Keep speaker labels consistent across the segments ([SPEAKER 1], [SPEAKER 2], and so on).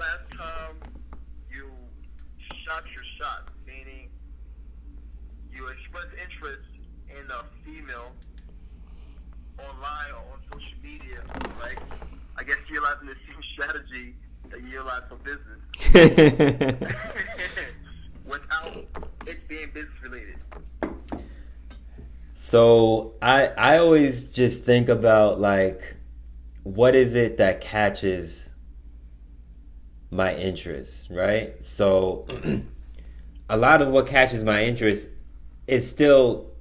[SPEAKER 1] last time you shot your shot? Meaning, you expressed interest in a female online or on social media, right? I guess you're utilizing the same strategy that you utilize for business without it being business related.
[SPEAKER 2] So I always just think about, like, what is it that catches my interest, right? So a lot of what catches my interest is still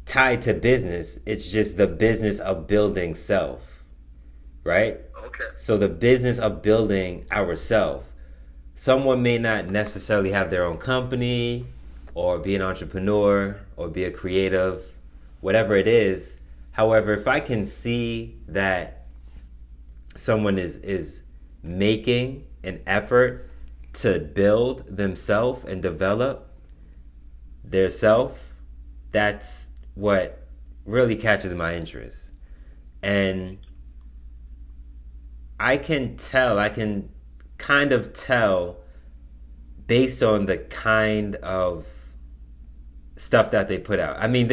[SPEAKER 2] tied to business. It's just the business of building self, right?
[SPEAKER 1] Okay.
[SPEAKER 2] So the business of building ourself. Someone may not necessarily have their own company or be an entrepreneur or be a creative, whatever it is. However, if I can see that someone is making an effort to build themselves and develop their self, that's what really catches my interest. And I can kind of tell based on the kind of stuff that they put out. I mean,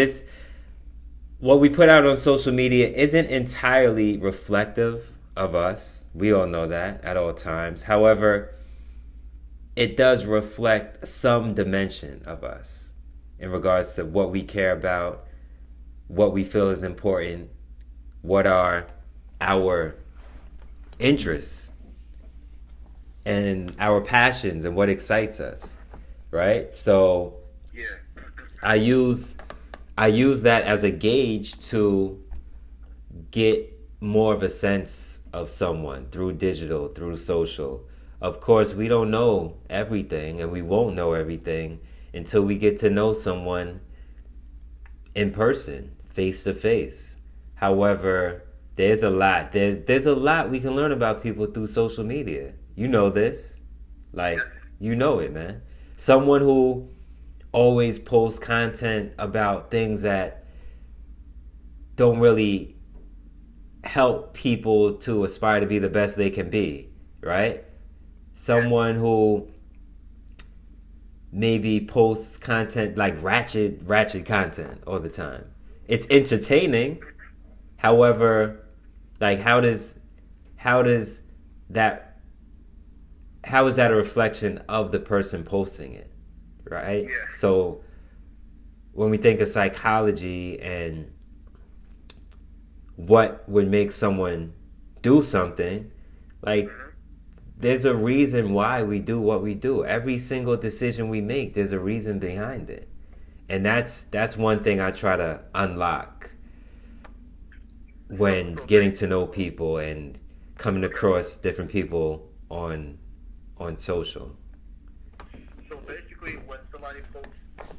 [SPEAKER 2] what we put out on social media isn't entirely reflective of us. We all know that at all times. However, it does reflect some dimension of us in regards to what we care about, what we feel is important, what are our interests and our passions and what excites us, right? So
[SPEAKER 1] yeah.
[SPEAKER 2] I use that as a gauge to get more of a sense of someone through digital, through social. Of course, we don't know everything, and we won't know everything until we get to know someone in person, face to face. However, there's a lot. There's a lot we can learn about people through social media. You know this. Like, you know it, man. Someone who always posts content about things that don't really help people to aspire to be the best they can be, right? Someone who maybe posts content like ratchet content all the time. It's entertaining. However, like how is that a reflection of the person posting it, right?
[SPEAKER 1] Yeah.
[SPEAKER 2] So when we think of psychology and what would make someone do something, like there's a reason why we do what we do. Every single decision we make, there's a reason behind it. And that's one thing I try to unlock when getting to know people and coming across different people on social.
[SPEAKER 1] So basically, when somebody posts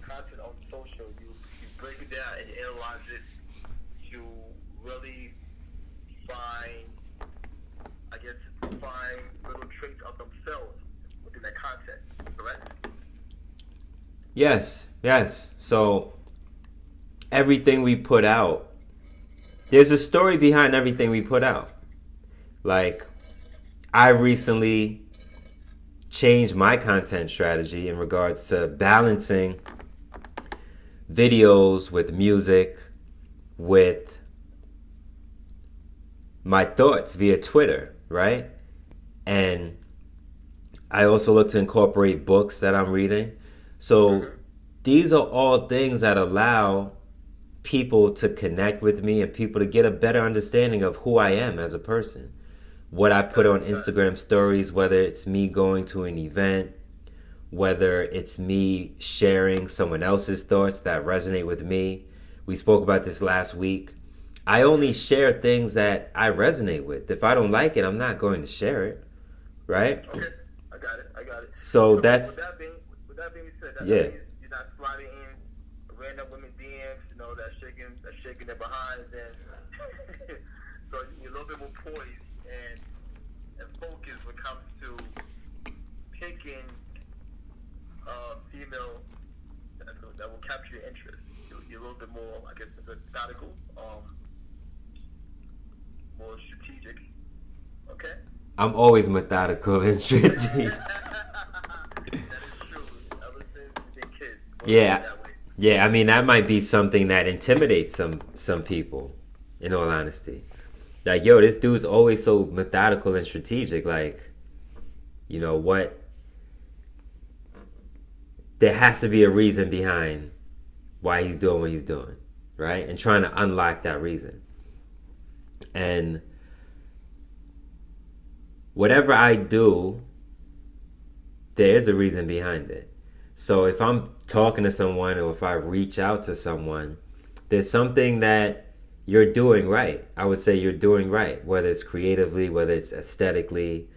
[SPEAKER 1] content on social, you break it down and analyze it to really find little traits of themselves within that content, correct?
[SPEAKER 2] Yes. So everything we put out, there's a story behind everything we put out. Like, I recently changed my content strategy in regards to balancing videos with music, with my thoughts via Twitter, right? And I also look to incorporate books that I'm reading. So these are all things that allow people to connect with me and people to get a better understanding of who I am as a person. What I put on Instagram stories, whether it's me going to an event, whether it's me sharing someone else's thoughts that resonate with me. We spoke about this last week. I only share things that I resonate with. If I don't like it, I'm not going to share it, right?
[SPEAKER 1] Okay, I got it.
[SPEAKER 2] So that's...
[SPEAKER 1] With that being said, that
[SPEAKER 2] yeah.
[SPEAKER 1] means you're not sliding in random women DMs, that's shaking their behinds, and so you're a little bit more poised and focused when it comes to picking female that will capture your interest. You're a little bit more, I guess, methodical, more strategic. Okay.
[SPEAKER 2] I'm always methodical and strategic.
[SPEAKER 1] That is true. Ever since we've been kids.
[SPEAKER 2] Yeah.
[SPEAKER 1] That way.
[SPEAKER 2] Yeah, I mean, that might be something that intimidates some people, in all honesty. Like, yo, this dude's always so methodical and strategic. Like, you know what? There has to be a reason behind why he's doing what he's doing, right? And trying to unlock that reason. And whatever I do, there is a reason behind it. So if I'm talking to someone or if I reach out to someone, there's something that you're doing right. I would say you're doing right, whether it's creatively, whether it's aesthetically,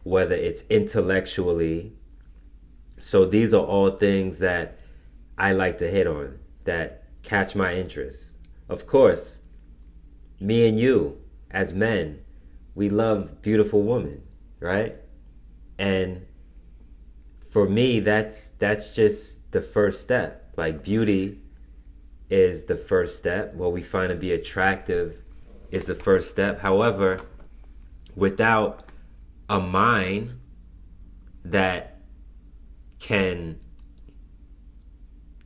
[SPEAKER 2] whether it's intellectually. So these are all things that I like to hit on, that catch my interest. Of course, me and you, as men, we love beautiful women, right? And for me, that's just the first step. Like, beauty is the first step. What we find to be attractive is the first step. However, without a mind that can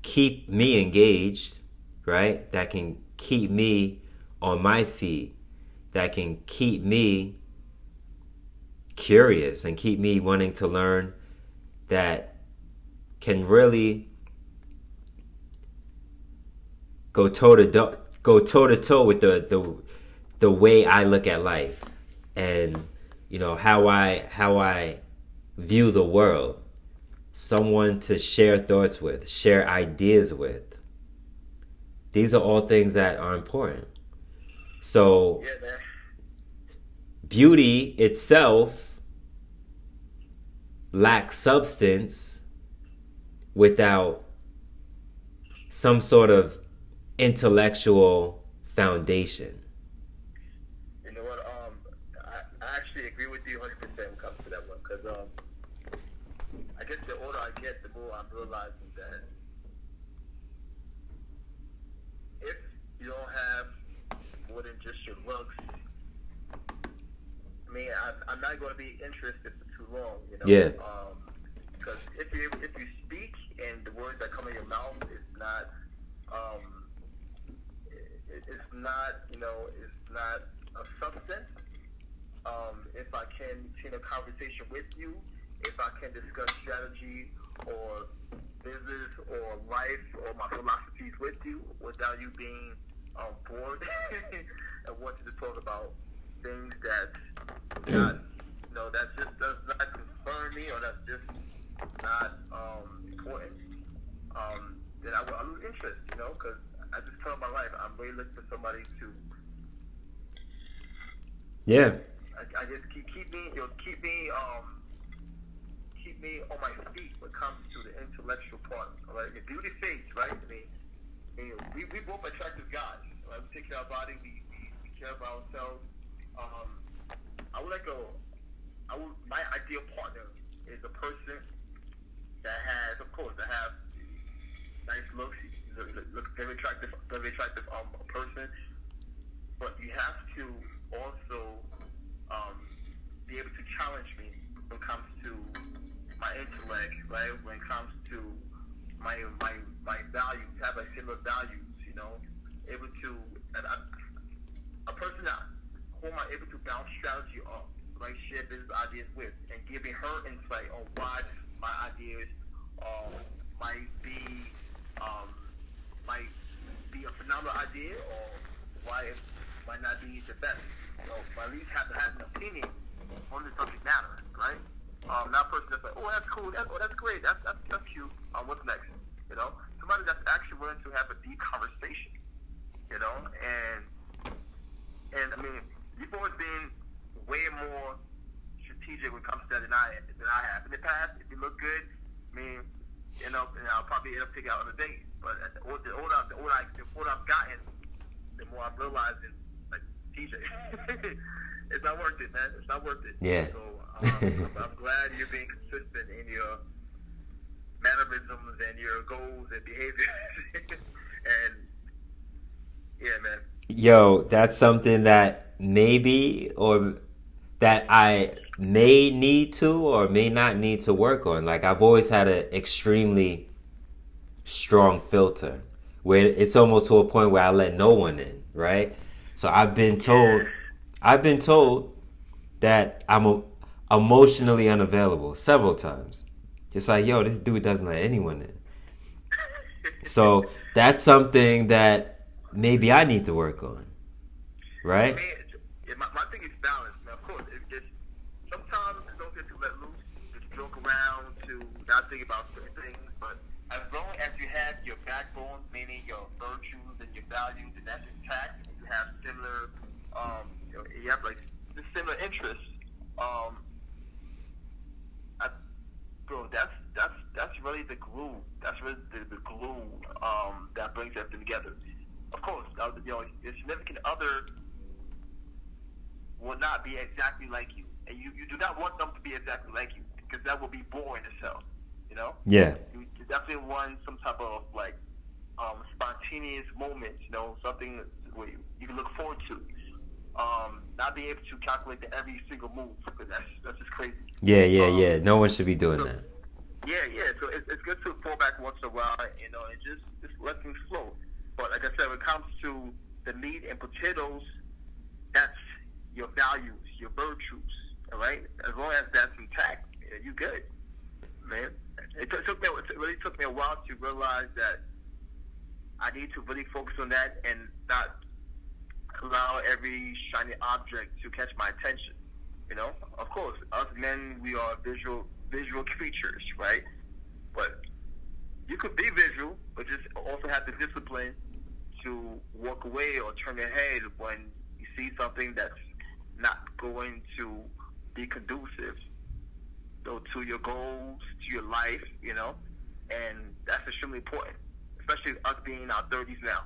[SPEAKER 2] keep me engaged, right? That can keep me on my feet, that can keep me curious and keep me wanting to learn, that can really go toe to toe with the way I look at life, and you know how I view the world. Someone to share thoughts with, share ideas with. These are all things that are important. So,
[SPEAKER 1] Yeah, man.
[SPEAKER 2] Beauty itself lacks substance without some sort of intellectual foundation.
[SPEAKER 1] You know what? I actually agree with you 100% when it comes to that one, because I guess the older I get, the more I'm realizing that if you don't have more than just your looks, I mean, I'm not going to be interested for too long, you know?
[SPEAKER 2] Yeah.
[SPEAKER 1] Because if you speak and the words that come in your mouth is not, it's not, you know, it's not a substance. If I can continue a conversation with you, if I can discuss strategy or business or life or my philosophies with you without you being bored and wanting to talk about things that not, you know, that just does not concern me or that's just not important, then I lose interest, you know, because at this time of my life, I'm really looking for somebody to,
[SPEAKER 2] Yeah.
[SPEAKER 1] I guess keep me on my feet when it comes to the intellectual part. All right, the beauty fades, right? I mean, we both attractive guys. Right? We take care of our body. We care about ourselves. My ideal partner is a person that has, of course, that have nice looks. Look very attractive person. But you have to also be able to challenge me when it comes to my intellect, right? When it comes to my values, have a similar values, you know, able to a person that whom I'm able to bounce strategy off, like share business ideas with, and giving her insight on why my ideas might be a phenomenal idea or why it might not be the best. So I at least have to have an opinion on the subject matter, right? Not a person that's like, oh, that's cool, that's great, that's cute. What's next? You know, somebody that's actually willing to have a deep conversation. You know, and I mean, you've always been way more strategic when it comes to that than I have. In the past, if you look good, I mean, you know, I'll probably end up taking out on a date. But the older I've gotten, the more I'm realizing, like, TJ, it's not worth it, man. It's not worth it.
[SPEAKER 2] Yeah.
[SPEAKER 1] So I'm glad you're being consistent in your mannerisms and your goals and behaviors. And yeah, man.
[SPEAKER 2] Yo, that's something that maybe or that I may need to or may not need to work on. Like, I've always had an extremely strong filter where it's almost to a point where I let no one in, right? So I've been told that I'm emotionally unavailable several times. It's like, yo, this dude doesn't let anyone in. So that's something that maybe I need to work on, right?
[SPEAKER 1] My thing is balance. Now, of course, it's sometimes it's okay to let loose, just joke around, to not think about certain things. But as long as you have your backbone, meaning your virtues and your values, and that's intact, and you have similar, you have like similar interests. Bro, that's really the glue. That's really the glue that brings everything together. Of course, your significant other will not be exactly like you, and you do not want them to be exactly like you, because that will be boring as hell. You know?
[SPEAKER 2] Yeah.
[SPEAKER 1] You definitely want some type of like spontaneous moments. You know, something where you can look forward to. Not being able to calculate every single move, because that's just crazy.
[SPEAKER 2] Yeah. No one should be doing that.
[SPEAKER 1] Yeah. So it's good to fall back once in a while, and just let things flow. But like I said, when it comes to the meat and potatoes, that's your values, your virtues. All right, as long as that's intact, you good, man. It really took me a while to realize that I need to really focus on that and not allow every shiny object to catch my attention. Of course, us men, we are visual creatures, right? But you could be visual, but just also have the discipline to walk away or turn your head when you see something that's not going to be conducive to your goals, to your life, and that's extremely important, especially us being in our 30s now.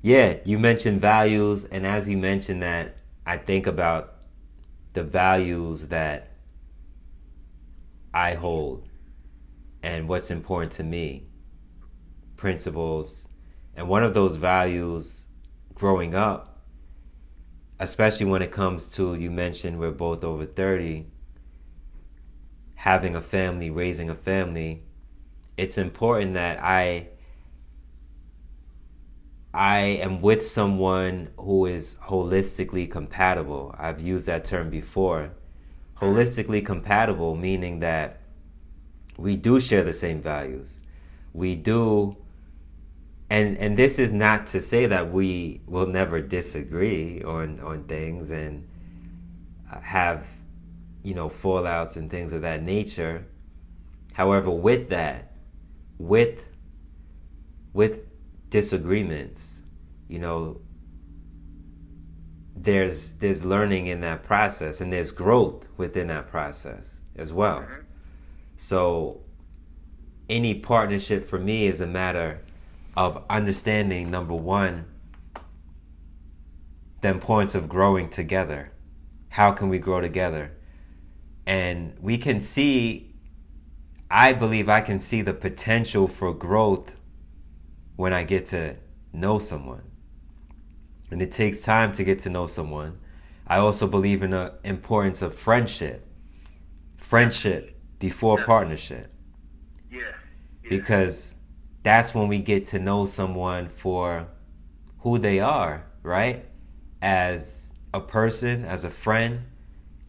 [SPEAKER 2] Yeah, you mentioned values, and as you mentioned that, I think about the values that I hold and what's important to me, principles. And one of those values growing up, especially when it comes to, you mentioned we're both over 30, having a family, raising a family, it's important that I am with someone who is holistically compatible. I've used that term before. Holistically compatible, meaning that we do share the same values. We do, and this is not to say that we will never disagree on things and have, fallouts and things of that nature. However, with that, with disagreements, there's learning in that process, and there's growth within that process as well. Mm-hmm. So any partnership for me is a matter of understanding, number one, the importance of growing together. How can we grow together? And we can see, I believe I can see the potential for growth when I get to know someone. And it takes time to get to know someone. I also believe in the importance of friendship. Friendship before partnership.
[SPEAKER 1] Yeah.
[SPEAKER 2] Because that's when we get to know someone for who they are, right? As a person, as a friend,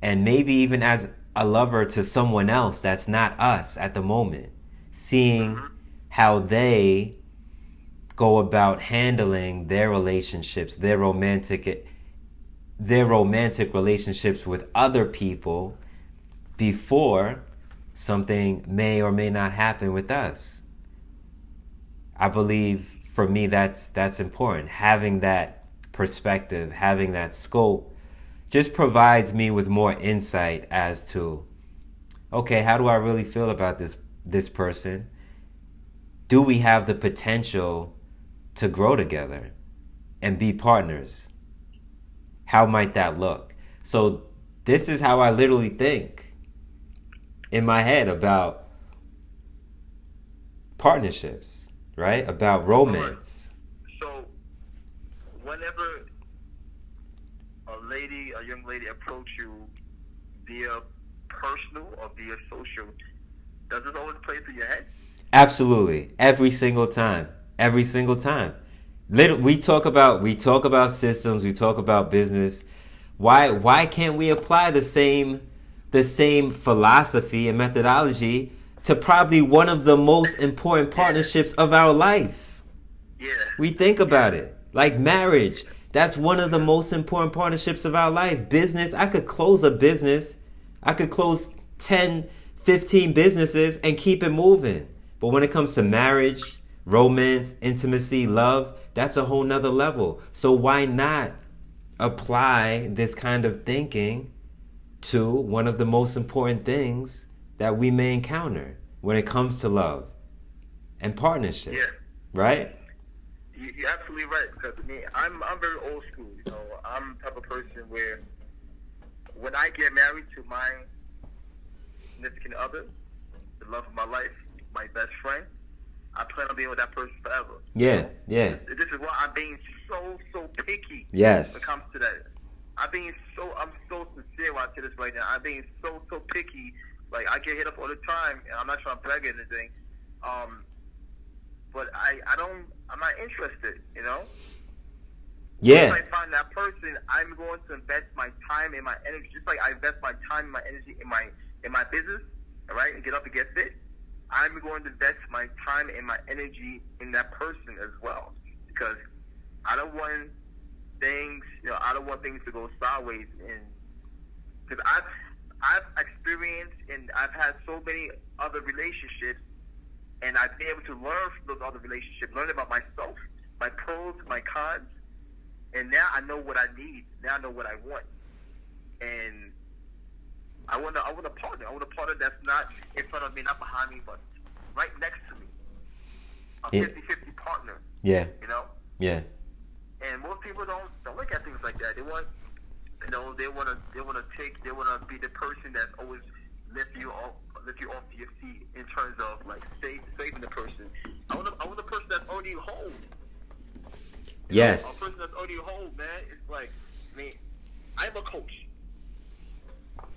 [SPEAKER 2] and maybe even as a lover to someone else that's not us at the moment. Seeing how they go about handling their relationships, their romantic relationships with other people before something may or may not happen with us. I believe for me that's important. Having that perspective, having that scope just provides me with more insight as to, okay, how do I really feel about this person? Do we have the potential to grow together and be partners? How might that look? So this is how I literally think in my head about partnerships, right? About romance.
[SPEAKER 1] So whenever a young lady approach you via personal or via social, does this always play through your head?
[SPEAKER 2] Absolutely. Every single time. Every single time. We talk about systems, we talk about business. Why can't we apply the same philosophy and methodology to probably one of the most important partnerships of our life?
[SPEAKER 1] Yeah.
[SPEAKER 2] We think about it. Like marriage. That's one of the most important partnerships of our life. Business, I could close a business. I could close 10, 15 businesses and keep it moving. But when it comes to marriage, romance, intimacy, love, that's a whole nother level. So why not apply this kind of thinking to one of the most important things that we may encounter when it comes to love and partnership?
[SPEAKER 1] Yeah.
[SPEAKER 2] Right?
[SPEAKER 1] You're absolutely right, because I'm very old school. You know, I'm the type of person where when I get married to my significant other, the love of my life, my best friend, I plan on being with that person forever.
[SPEAKER 2] Yeah, yeah.
[SPEAKER 1] This is why I'm being so picky.
[SPEAKER 2] Yes.
[SPEAKER 1] When it comes to that, I'm so sincere when I say this right now. I'm being so picky. Like, I get hit up all the time, and I'm not trying to brag or anything. But I'm not interested, you know?
[SPEAKER 2] Yeah.
[SPEAKER 1] Once I find that person, I'm going to invest my time and my energy, just like I invest my time and my energy in my business, all right, and get up and get fit. I'm going to invest my time and my energy in that person as well, because I don't want things to go sideways. And because I've experienced and I've had so many other relationships, and I've been able to learn from those other relationships, learn about myself, my pros, my cons, and now I know what I need. Now I know what I want, and I want a partner. I want a partner that's not in front of me, not behind me, but right next to me. A 50-50 partner.
[SPEAKER 2] Yeah.
[SPEAKER 1] You know?
[SPEAKER 2] Yeah.
[SPEAKER 1] And most people don't look at things like that. They want, they want to be the person that always lift you off your feet in terms of like saving the person. I want a person that's already whole.
[SPEAKER 2] Yes.
[SPEAKER 1] A person that's already whole, man. It's like, I'm a coach.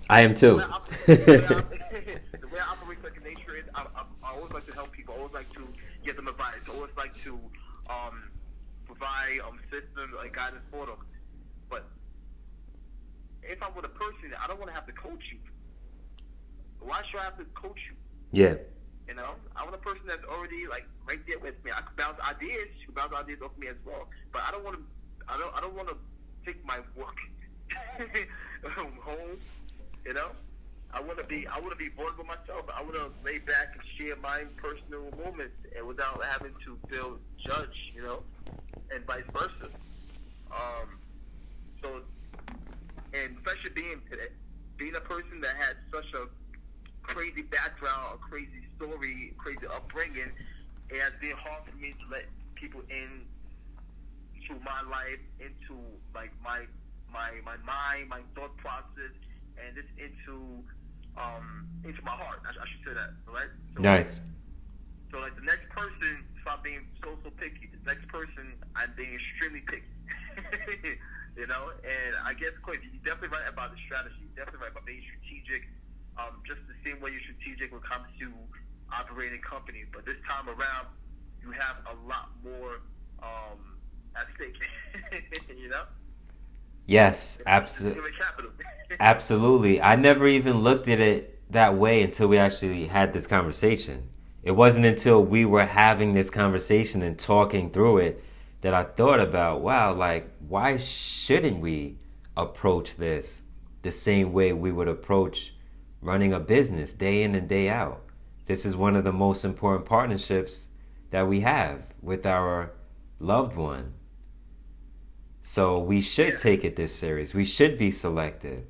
[SPEAKER 2] I am too.
[SPEAKER 1] The way I operate like nature is, I always like to help people. I always like to give them advice. I always like to provide systems like guidance for them. But if I'm with a person, I don't want to have to coach you. Why should I have to coach you?
[SPEAKER 2] Yeah.
[SPEAKER 1] You know, I want a person that's already like right there with me. I can bounce ideas. She can bounce ideas off me as well. But I don't want to take my work home. You know, I want to be vulnerable myself. I want to lay back and share my personal moments, and without having to feel judged. You know, and vice versa. So, and especially being a person that had such a crazy background, a crazy story, crazy upbringing, it has been hard for me to let people into my life, into like my mind, my thought process, and just into my heart. I should say that, right? So,
[SPEAKER 2] Nice.
[SPEAKER 1] So like the next person, stop being so picky. The next person, I'm being extremely picky. You know, and I guess, Kway, you're definitely right about the strategy. You're definitely right about being strategic. Just the same way you're strategic when it comes to operating companies, but this time around, you have a lot more at stake. You know?
[SPEAKER 2] Yes, absolutely. Absolutely. I never even looked at it that way until we actually had this conversation. It wasn't until we were having this conversation and talking through it that I thought about, wow, like, why shouldn't we approach this the same way we would approach running a business day in and day out? This is one of the most important partnerships that we have with our loved one. So we should take it this serious. We should be selective.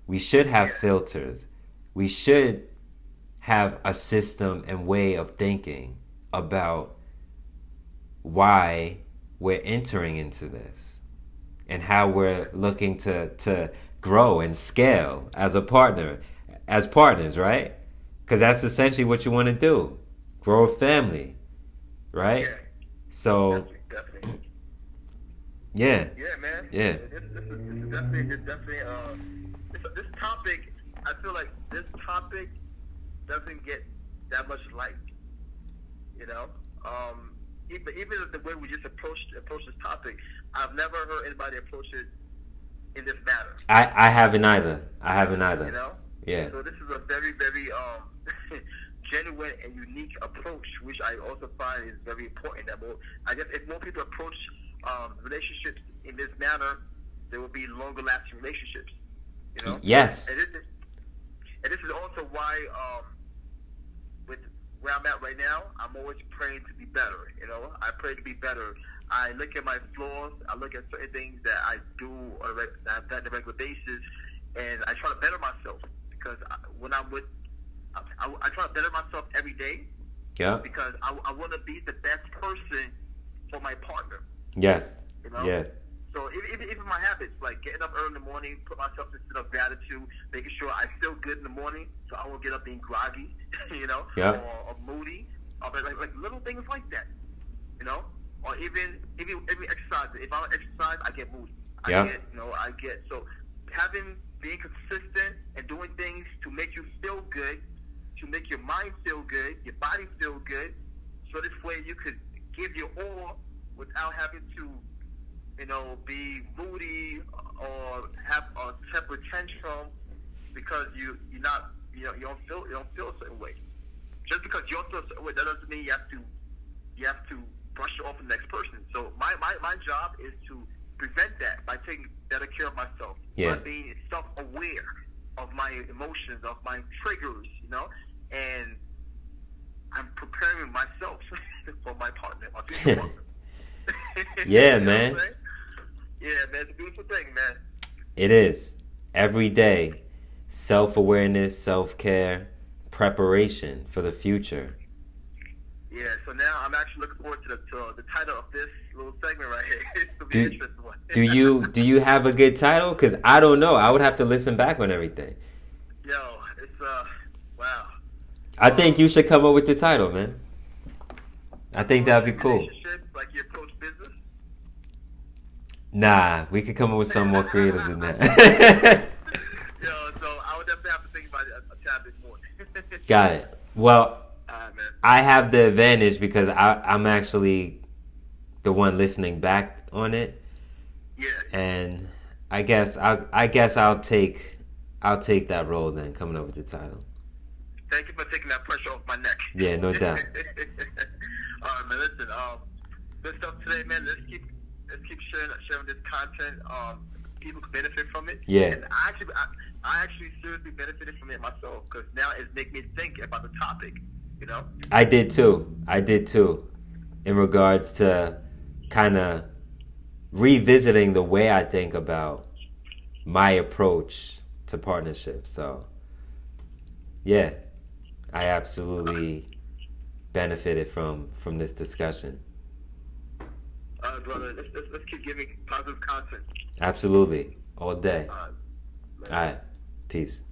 [SPEAKER 2] We should have filters. We should have a system and way of thinking about why we're entering into this and how we're looking to grow and scale as a partner, as partners, right? Because that's essentially what you want to do. Grow a family, right?
[SPEAKER 1] Yeah.
[SPEAKER 2] So,
[SPEAKER 1] Definitely.
[SPEAKER 2] Yeah.
[SPEAKER 1] Yeah, man.
[SPEAKER 2] Yeah.
[SPEAKER 1] This is definitely this topic. I feel like this topic doesn't get that much light. You know, even the way we just approach this topic, I've never heard anybody approach it in this manner.
[SPEAKER 2] I haven't either.
[SPEAKER 1] You know?
[SPEAKER 2] Yeah.
[SPEAKER 1] So this is a very, very genuine and unique approach, which I also find is very important. That I guess if more people approach relationships in this manner, there will be longer lasting relationships. You know?
[SPEAKER 2] Yes.
[SPEAKER 1] And this is also why with where I'm at right now, I'm always praying to be better. You know, I pray to be better. I look at my flaws. I look at certain things that I do that I've done on a regular basis, and I try to better myself. Because when I'm with, I try to better myself every day.
[SPEAKER 2] Yeah.
[SPEAKER 1] Because I want to be the best person for my partner.
[SPEAKER 2] Yes.
[SPEAKER 1] You know?
[SPEAKER 2] Yeah.
[SPEAKER 1] So even my habits, like getting up early in the morning, put myself in a state of gratitude, making sure I feel good in the morning, so I won't get up being groggy, you know,
[SPEAKER 2] yeah.
[SPEAKER 1] or moody, or like little things like that, you know, or even exercise. If I don't exercise, I get moody. So being consistent and doing things to make you feel good, to make your mind feel good, your body feel good, so this way you could give your all without having to, you know, be moody or have a temper tantrum because you don't feel a certain way. Just because you don't feel a certain way, that doesn't mean you have to brush it off the next person. So my job is to prevent that by taking better care of myself, by being self-aware of my emotions, of my triggers, you know, and I'm preparing myself for my partner, my future partner.
[SPEAKER 2] Yeah, man.
[SPEAKER 1] Yeah, man, it's a beautiful thing, man.
[SPEAKER 2] It is. Every day, self-awareness, self-care, preparation for the future.
[SPEAKER 1] Yeah, so now I'm actually looking forward to the title of this little segment right here. It's going to be an interesting one.
[SPEAKER 2] Do you have a good title? Because I don't know. I would have to listen back on everything.
[SPEAKER 1] Yo, it's, wow.
[SPEAKER 2] I think you should come up with the title, man. I think that'd be cool.
[SPEAKER 1] Like you approach business?
[SPEAKER 2] Nah, we could come up with something more creative than that.
[SPEAKER 1] Yo, so I would definitely have to think about it a tad bit more.
[SPEAKER 2] Got it. Well,
[SPEAKER 1] man.
[SPEAKER 2] I have the advantage because I'm actually the one listening back on it.
[SPEAKER 1] Yeah.
[SPEAKER 2] And I guess I'll take that role then, coming up with the title.
[SPEAKER 1] Thank you for taking that pressure off my neck.
[SPEAKER 2] Yeah, no doubt.
[SPEAKER 1] All right, man. Listen, good stuff today, man. Let's keep sharing this content. People can benefit from it.
[SPEAKER 2] Yeah.
[SPEAKER 1] And I actually seriously benefited from it myself because now it's making me think about the topic. You know.
[SPEAKER 2] I did too. In regards to kind of revisiting the way I think about my approach to partnerships. So, yeah, I absolutely benefited from this discussion.
[SPEAKER 1] Brother, let's keep giving positive content.
[SPEAKER 2] Absolutely, all day.
[SPEAKER 1] All right.
[SPEAKER 2] All right, peace.